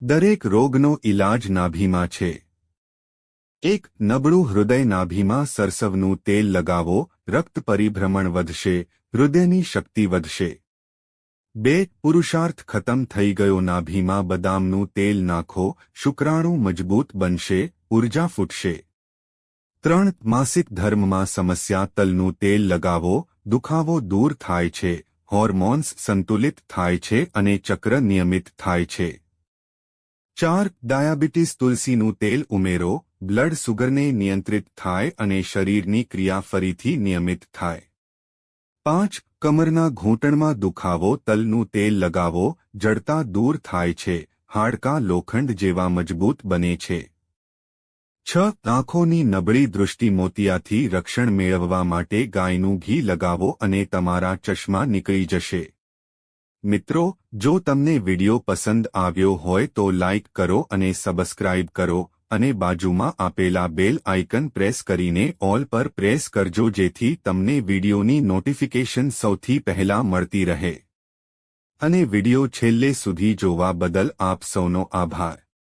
દરેક રોગનો ઇલાજ નાભીમાં છે। 1. નબળું હૃદય નાભીમાં સરસવનું તેલ લગાવો, રક્ત પરિભ્રમણ વધશે, હૃદયની શક્તિ વધશે। 2. પુરુષાર્થ ખતમ થઈ ગયો નાભીમાં બદામનું તેલ નાખો, શુક્રાણુ મજબૂત બનશે, ઊર્જા ફૂટશે। 3. માસિક ધર્મમાં સમસ્યા તલનું તેલ લગાવો, દુખાવો દૂર થાય છે, હોર્મોન્સ સંતુલિત થાય છે અને ચક્ર નિયમિત થાય છે। 4. ડાયાબિટીસ તુલસીનું તેલ ઉમેરો, બ્લડ સુગરને નિયંત્રિત થાય અને શરીરની ક્રિયા ફરીથી નિયમિત થાય। 5. કમરના ઘૂંટણમાં દુખાવો તલનું તેલ લગાવો, જડતા દૂર થાય છે, હાડકાં લોખંડ જેવા મજબૂત બને છે। 6. આંખોની નબળી દૃષ્ટિ મોતિયાથી રક્ષણ મેળવવા માટે ગાયનું ઘી લગાવો અને તમારા ચશ્મા નીકળી જશે। મિત્રો, જો તમને વિડિયો પસંદ આવ્યો હોય તો લાઇક કરો અને સબસ્ક્રાઇબ કરો અને બાજુમાં આપેલા બેલ આઇકન પ્રેસ કરીને ઓલ પર પ્રેસ કરજો જેથી તમને વિડિયોની નોટિફિકેશન સૌથી પહેલા મળતી રહે। અને વિડિયો છેલ્લે સુધી જોવા બદલ આપ સૌનો આભાર।